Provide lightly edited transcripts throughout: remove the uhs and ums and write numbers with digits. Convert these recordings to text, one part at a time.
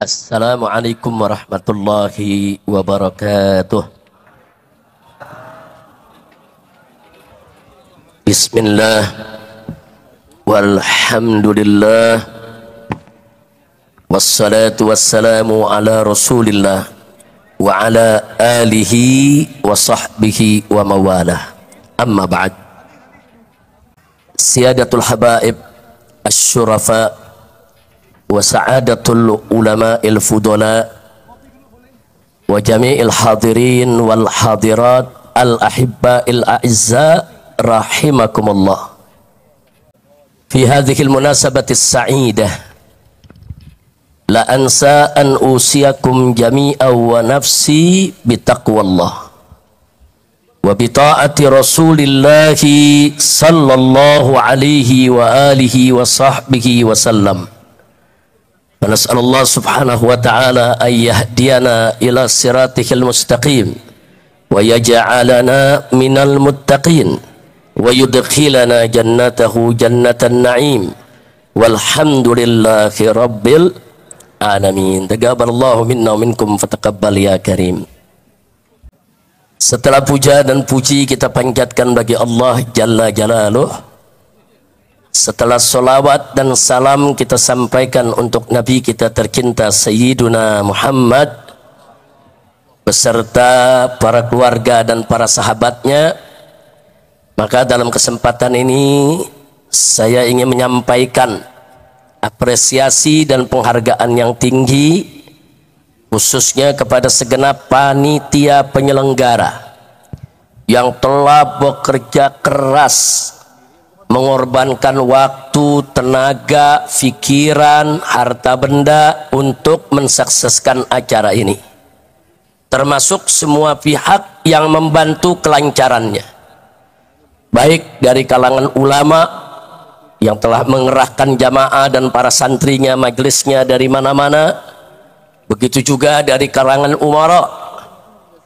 Assalamualaikum warahmatullahi wabarakatuh. Bismillah walhamdulillah wassalatu wassalamu ala rasulillah wa ala alihi wa sahbihi wa mawalah. Amma ba'd. Siyadatul habaib asy-syurafa wa sa'adatul ulama'il fudala wa jami'il hadirin wal hadirat al ahibba'il a'izza rahimakumullah. Fi hadhihi al munasabati as-sa'idah la ansa an usiyakum jami'an wa nafsi bitaqwallah wa bita'ati rasulillahi sallallahu alaihi wa alihi wa sahbihi wa sallam. فنسأل الله سبحانه وتعالى أن يهدينا إلى صراطه المستقيم ويجعلنا من المتقين ويدخلنا جنته جنة النعيم والحمد لله رب العالمين. تقبل الله منا ومنكم فتقبل يا كريم. Setelah puja dan puji kita panjatkan bagi Allah Jalla Jalaluh, setelah solawat dan salam kita sampaikan untuk Nabi kita tercinta Sayyiduna Muhammad beserta para keluarga dan para sahabatnya, maka dalam kesempatan ini saya ingin menyampaikan apresiasi dan penghargaan yang tinggi khususnya kepada segenap panitia penyelenggara yang telah bekerja keras mengorbankan waktu, tenaga, pikiran, harta benda untuk mensukseskan acara ini, termasuk semua pihak yang membantu kelancarannya, baik dari kalangan ulama yang telah mengerahkan jamaah dan para santrinya, majelisnya dari mana-mana, begitu juga dari kalangan umara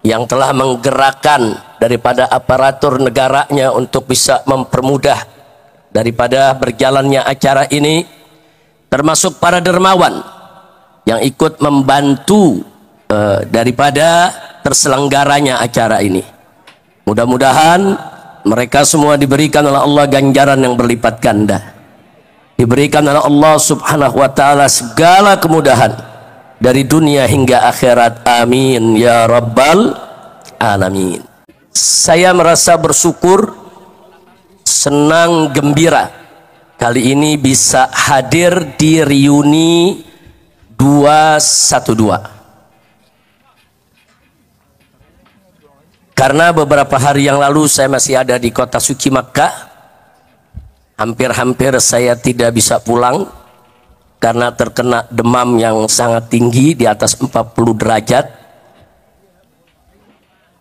yang telah menggerakkan daripada aparatur negaranya untuk bisa mempermudah daripada berjalannya acara ini, termasuk para dermawan yang ikut membantu daripada terselenggaranya acara ini. Mudah-mudahan mereka semua diberikan oleh Allah ganjaran yang berlipat ganda, diberikan oleh Allah subhanahu wa ta'ala segala kemudahan dari dunia hingga akhirat. Amin ya rabbal alamin. Saya merasa bersyukur, senang, gembira kali ini bisa hadir di reuni 212, karena beberapa hari yang lalu saya masih ada di kota suci Makkah. Hampir-hampir saya tidak bisa pulang karena terkena demam yang sangat tinggi di atas 40 derajat.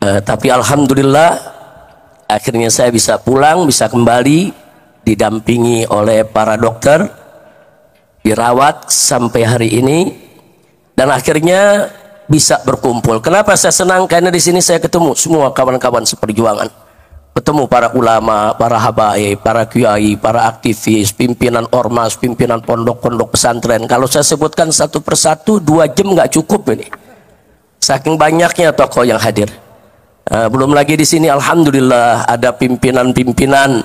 Tapi alhamdulillah akhirnya saya bisa pulang, bisa kembali didampingi oleh para dokter, dirawat sampai hari ini, dan akhirnya bisa berkumpul. Kenapa saya senang? Karena di sini saya ketemu semua kawan-kawan seperjuangan, ketemu para ulama, para habaib, para kiai, para aktivis, pimpinan ormas, pimpinan pondok-pondok pesantren. Kalau saya sebutkan satu persatu 2 jam nggak cukup ini, saking banyaknya tokoh yang hadir. Belum lagi di sini alhamdulillah ada pimpinan-pimpinan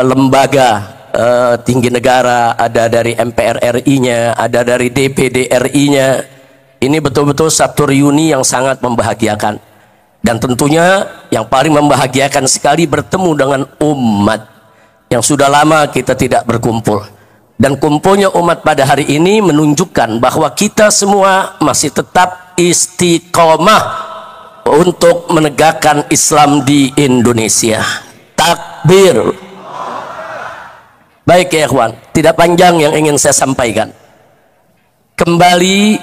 lembaga tinggi negara, ada dari MPR RI-nya, ada dari DPD RI-nya. Ini betul-betul satu reuni yang sangat membahagiakan, dan tentunya yang paling membahagiakan sekali bertemu dengan umat yang sudah lama kita tidak berkumpul. Dan kumpulnya umat pada hari ini menunjukkan bahwa kita semua masih tetap istiqomah untuk menegakkan Islam di Indonesia. Takbir. Baik ya ikhwan, tidak panjang yang ingin saya sampaikan. Kembali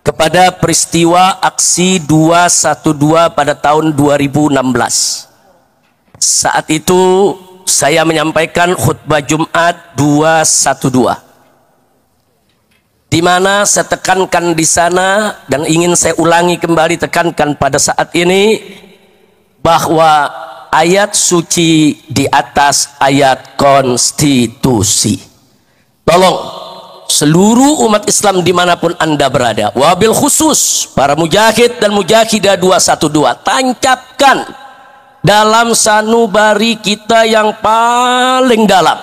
kepada peristiwa aksi 212 pada tahun 2016. Saat itu saya menyampaikan khutbah Jumat 212, di mana saya tekankan di sana dan ingin saya ulangi kembali, tekankan pada saat ini, bahwa ayat suci di atas ayat konstitusi. Tolong seluruh umat Islam dimanapun anda berada, wabil khusus para mujahid dan mujahidah 212, tancapkan dalam sanubari kita yang paling dalam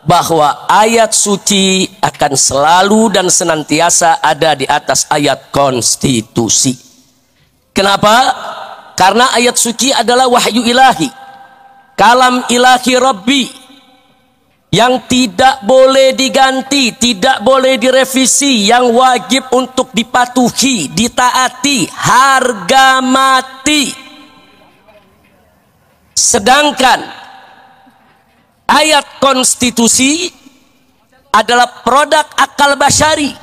bahwa ayat suci akan selalu dan senantiasa ada di atas ayat konstitusi. Kenapa? Karena ayat suci adalah wahyu ilahi, kalam ilahi Rabbi, yang tidak boleh diganti, tidak boleh direvisi, yang wajib untuk dipatuhi, ditaati, harga mati. Sedangkan ayat konstitusi adalah produk akal basyari,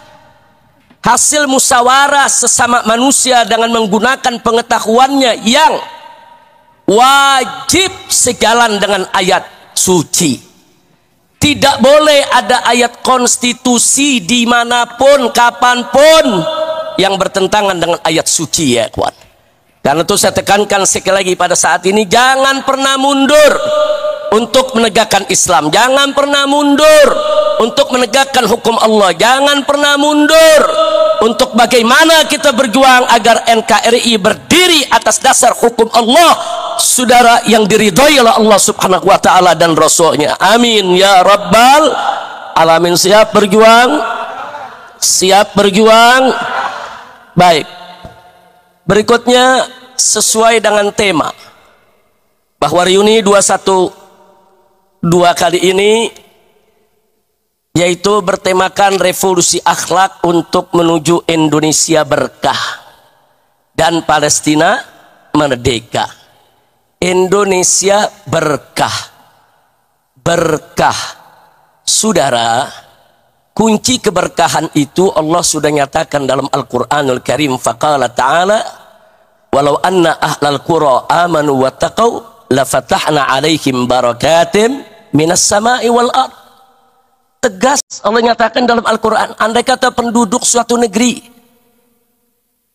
hasil musyawarah sesama manusia dengan menggunakan pengetahuannya yang wajib sejalan dengan ayat suci. Tidak boleh ada ayat konstitusi dimanapun, kapanpun yang bertentangan dengan ayat suci, ya kawan. Karena itu saya tekankan sekali lagi pada saat ini, jangan pernah mundur untuk menegakkan Islam, jangan pernah mundur untuk menegakkan hukum Allah, jangan pernah mundur untuk bagaimana kita berjuang agar NKRI berdiri atas dasar hukum Allah, saudara, yang diridhoi oleh Allah Subhanahu wa taala dan Rasulnya. Amin ya rabbal alamin. Siap berjuang? Siap berjuang? Baik. Berikutnya sesuai dengan tema bahwa reuni 212 kali ini yaitu bertemakan revolusi akhlak untuk menuju Indonesia berkah dan Palestina merdeka. Indonesia berkah, berkah, saudara. Kunci keberkahan itu Allah sudah nyatakan dalam Al-Quranul Karim. Faqala ta'ala walau anna ahlal qura amanu wa taqaw lafatahna alaihim barakatim minas sama'i wal ard. Tegas Allah nyatakan dalam Al-Quran, andai kata penduduk suatu negeri,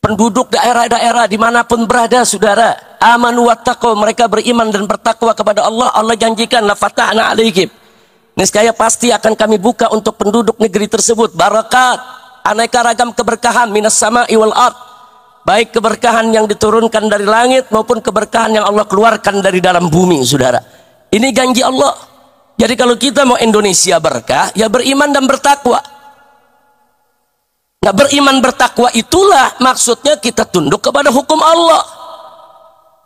penduduk daerah-daerah dimanapun berada, saudara, amanu wattaqaw, mereka beriman dan bertakwa kepada Allah, Allah janjikan lafatahna alaihim, niscaya pasti akan kami buka untuk penduduk negeri tersebut barakat, aneka ragam keberkahan, minas sama'i wal ard, baik keberkahan yang diturunkan dari langit maupun keberkahan yang Allah keluarkan dari dalam bumi, saudara. Ini janji Allah. Jadi kalau kita mau Indonesia berkah, ya beriman dan bertakwa. Nah, beriman bertakwa itulah maksudnya kita tunduk kepada hukum Allah.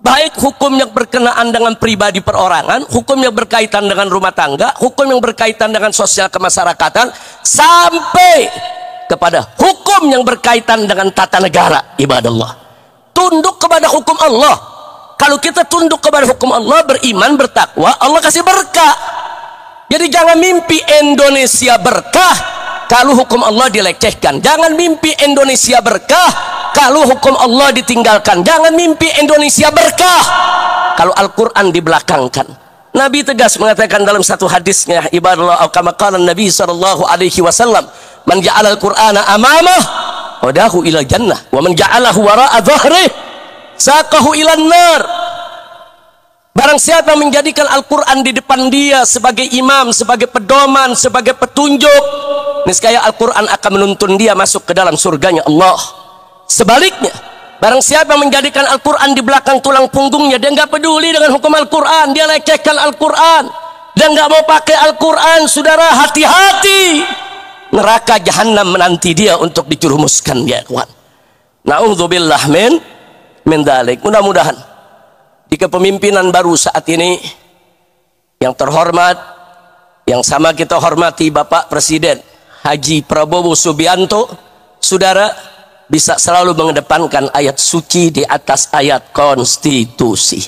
Baik hukum yang berkenaan dengan pribadi perorangan, hukum yang berkaitan dengan rumah tangga, hukum yang berkaitan dengan sosial kemasyarakatan, sampai kepada hukum yang berkaitan dengan tata negara, ibadallah. Tunduk kepada hukum Allah. Kalau kita tunduk kepada hukum Allah, beriman, bertakwa, Allah kasih berkah. Jadi jangan mimpi Indonesia berkah kalau hukum Allah dilecehkan. Jangan mimpi Indonesia berkah kalau hukum Allah ditinggalkan. Jangan mimpi Indonesia berkah kalau Al-Quran dibelakangkan. Nabi tegas mengatakan dalam satu hadisnya, ibadallah, kama qala Nabi sallallahu alaihi wasallam, man ja'ala al-Qur'ana amamah wadahu ila jannah wa man ja'alahu wara'a dhahrihi saqahu ila nar. Barang siapa menjadikan Al-Quran di depan dia sebagai imam, sebagai pedoman, sebagai petunjuk, niscaya Al-Quran akan menuntun dia masuk ke dalam surganya Allah. Sebaliknya, barang siapa menjadikan Al-Quran di belakang tulang punggungnya, dia nggak peduli dengan hukum Al-Quran, dia lecehkan Al-Quran, dia nggak mau pakai Al-Quran, saudara, hati-hati. Neraka jahanam menanti dia untuk dijerumuskan, ya kawan. Na'udzubillah min dzalik. Mudah-mudahan di kepemimpinan baru saat ini yang terhormat, yang sama kita hormati Bapak Presiden Haji Prabowo Subianto, saudara, bisa selalu mengedepankan ayat suci di atas ayat konstitusi.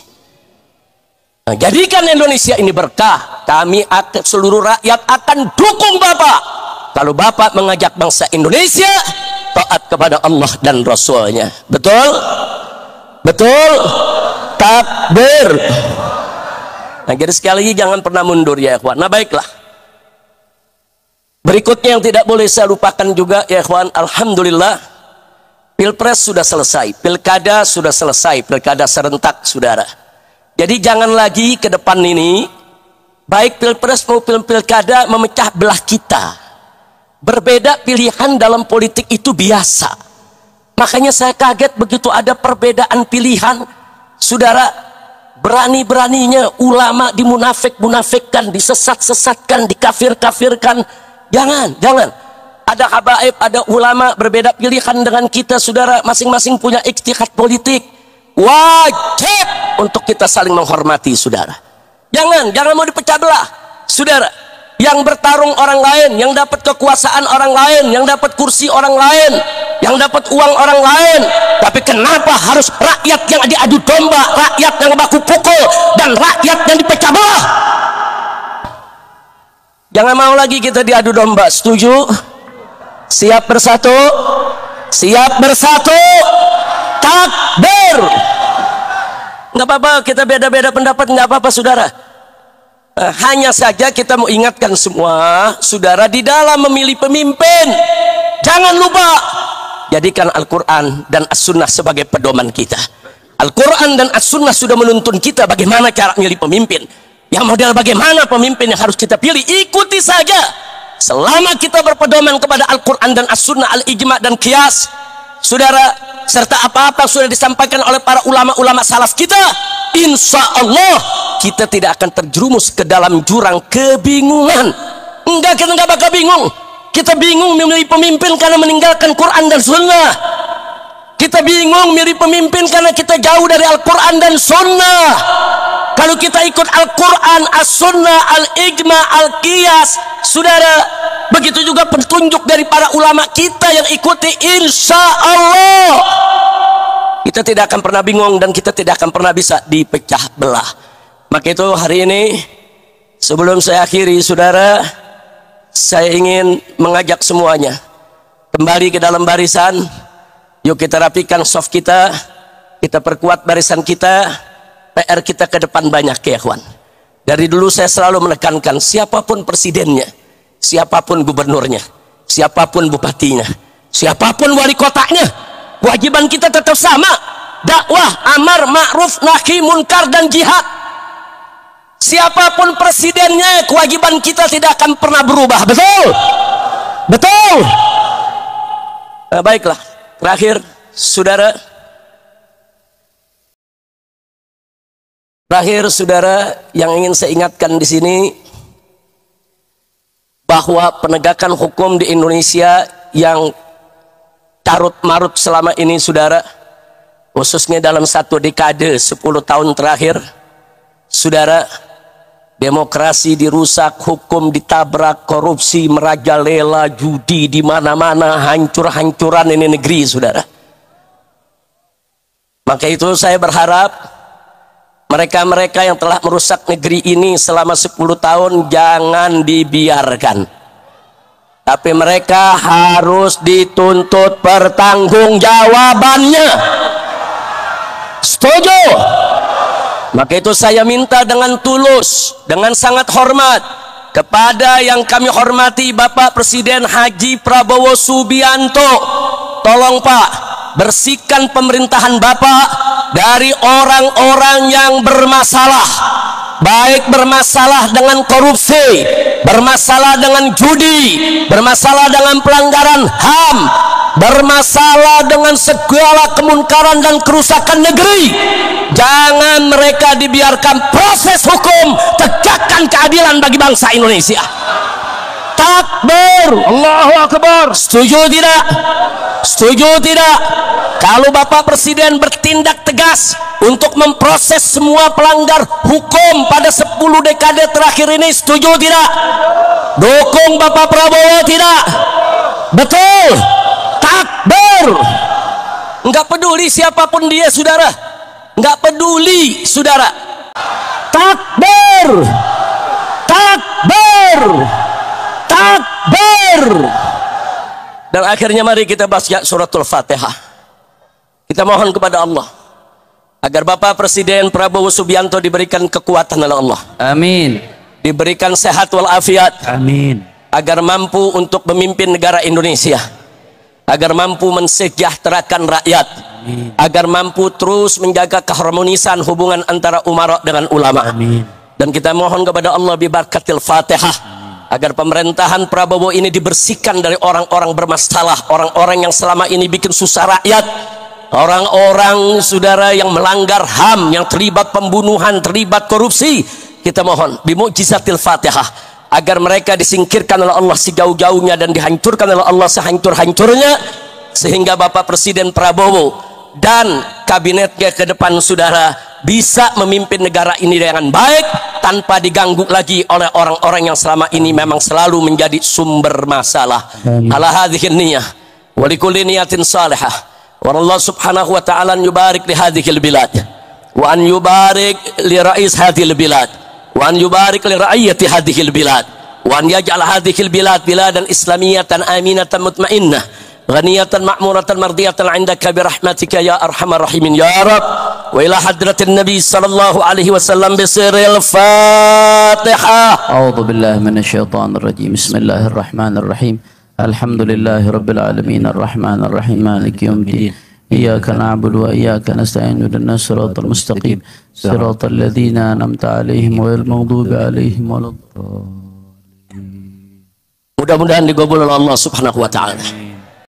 Nah, jadikan Indonesia ini berkah. Kami seluruh rakyat akan dukung Bapak kalau Bapak mengajak bangsa Indonesia taat kepada Allah dan Rasulnya. Betul? Betul? Takbir. Nah, jadi sekali lagi jangan pernah mundur, ya ikhwan. Nah, baiklah. Berikutnya yang tidak boleh saya lupakan juga, ya ikhwan, alhamdulillah, Pilpres sudah selesai, Pilkada sudah selesai, Pilkada serentak, saudara. Jadi jangan lagi ke depan ini, baik Pilpres maupun Pilkada, memecah belah kita. Berbeda pilihan dalam politik itu biasa. Makanya saya kaget begitu ada perbedaan pilihan. Saudara, berani-beraninya ulama dimunafik-munafikkan, disesat-sesatkan, dikafir-kafirkan. Jangan. Ada habaib, ada ulama berbeda pilihan dengan kita, saudara. Masing-masing punya ijtihad politik. Wajib untuk kita saling menghormati, saudara. Jangan mau dipecah belah, saudara. Yang bertarung orang lain, yang dapat kekuasaan orang lain, yang dapat kursi orang lain, yang dapat uang orang lain. Tapi kenapa harus rakyat yang diadu domba, rakyat yang baku pukul, dan rakyat yang dipecah belah? Jangan mau lagi kita diadu domba. Setuju? Siap bersatu? Siap bersatu? Takbir! Nggak apa-apa, kita beda-beda pendapat, nggak apa-apa, saudara. Hanya saja kita mau ingatkan semua, saudara, di dalam memilih pemimpin, jangan lupa jadikan Al-Quran dan As-Sunnah sebagai pedoman kita. Al-Quran dan As-Sunnah sudah menuntun kita bagaimana cara memilih pemimpin. Yang model bagaimana pemimpin yang harus kita pilih, ikuti saja. Selama kita berpedoman kepada Al-Quran dan As-Sunnah, Al-Ijma' dan Qiyas, saudara, serta apa-apa sudah disampaikan oleh para ulama-ulama salaf kita, insya Allah kita tidak akan terjerumus ke dalam jurang kebingungan. Enggak, kita enggak bakal bingung. Kita bingung memilih pemimpin karena meninggalkan Quran dan Sunnah. Kita bingung milih pemimpin karena kita jauh dari Al-Quran dan Sunnah. Kalau kita ikut Al-Quran, As-Sunnah, Al-Ijma', Al-Qiyas, saudara, begitu juga petunjuk dari para ulama kita yang ikuti, insya Allah kita tidak akan pernah bingung dan kita tidak akan pernah bisa dipecah belah. Maka itu hari ini, sebelum saya akhiri, saudara, saya ingin mengajak semuanya kembali ke dalam barisan. Yuk kita rapikan soft kita perkuat barisan kita. PR kita ke depan banyak, ya kawan. Dari dulu saya selalu menekankan, siapapun presidennya, siapapun gubernurnya, siapapun bupatinya, siapapun wali kotanya, kewajiban kita tetap sama, dakwah, amar ma'ruf, nahi munkar, dan jihad. Siapapun presidennya, kewajiban kita tidak akan pernah berubah. Betul. Baiklah, terakhir, saudara, yang ingin saya ingatkan di sini, bahwa penegakan hukum di Indonesia yang carut marut selama ini, saudara, khususnya dalam satu dekade 10 tahun terakhir, saudara, demokrasi dirusak, hukum ditabrak, korupsi merajalela, judi di mana-mana, hancur-hancuran ini negeri, saudara. Maka itu saya berharap mereka-mereka yang telah merusak negeri ini selama 10 tahun jangan dibiarkan. Tapi mereka harus dituntut pertanggungjawabannya. Setuju? Maka itu saya minta dengan tulus, dengan sangat hormat kepada yang kami hormati Bapak Presiden Haji Prabowo Subianto. Tolong Pak, bersihkan pemerintahan Bapak dari orang-orang yang bermasalah, baik bermasalah dengan korupsi, bermasalah dengan judi, bermasalah dengan pelanggaran HAM, bermasalah dengan segala kemunkaran dan kerusakan negeri. Jangan mereka dibiarkan. Proses hukum, tegakkan keadilan bagi bangsa Indonesia. Takbir, Allahu Akbar. Setuju tidak? Setuju tidak? Kalau Bapak Presiden bertindak tegas untuk memproses semua pelanggar hukum pada 10 dekade terakhir ini, setuju tidak? Dukung Bapak Prabowo tidak? Betul. Takbir. Enggak peduli siapapun dia, saudara. Enggak peduli, saudara. Takbir. Takbir. Takbir. Dan akhirnya mari kita baca suratul Fatihah. Kita mohon kepada Allah agar Bapak Presiden Prabowo Subianto diberikan kekuatan oleh Allah. Amin. Diberikan sehat walafiat. Amin. Agar mampu untuk memimpin negara Indonesia. Agar mampu mensejahterakan rakyat. Amin. Agar mampu terus menjaga keharmonisan hubungan antara umara dengan ulama. Amin. Dan kita mohon kepada Allah bi barakatil Fatihah. agar pemerintahan Prabowo ini dibersihkan dari orang-orang bermasalah, orang-orang yang selama ini bikin susah rakyat, orang-orang saudara yang melanggar HAM, yang terlibat pembunuhan, terlibat korupsi. Kita mohon bimu'jizatil Fatihah agar mereka disingkirkan oleh Allah sejauh-jauhnya dan dihancurkan oleh Allah sehancur-hancurnya, sehingga Bapak Presiden Prabowo dan kabinetnya ke depan saudara bisa memimpin negara ini dengan baik tanpa diganggu lagi oleh orang-orang yang selama ini memang selalu menjadi sumber masalah. Ala hadhihi niyah wa likulli niyatin salihah wa Allah subhanahu wa ta'ala an yubarik li hadhihi bilad wa an yubarik li rais hadhihi bilad wa an yubarik li ra'iyyati hadhihi bilad wa an yaj'al hadhihi bilad biladan islamiyatan aminatan mutmainnah ghaniyatan ma'muratan mardiyatan 'indaka bi rahmatika ya arhamar rahimin ya rab. Wa ila hadratin nabi sallallahu alaihi wasallam bisiril Fatihah. A'udzu billahi minasyaitonir rajim. Bismillahirrahmanirrahim. Alhamdulillahi rabbil alamin arrahmanir rahim maliki yaumiddin. Iyyaka na'budu wa iyyaka nasta'in ihdinas siratal mustaqim. Siratal ladzina an'amta 'alaihim ghairil maghdubi 'alaihim waladdallin. Mudah-mudahan digabul oleh Allah Subhanahu wa taala.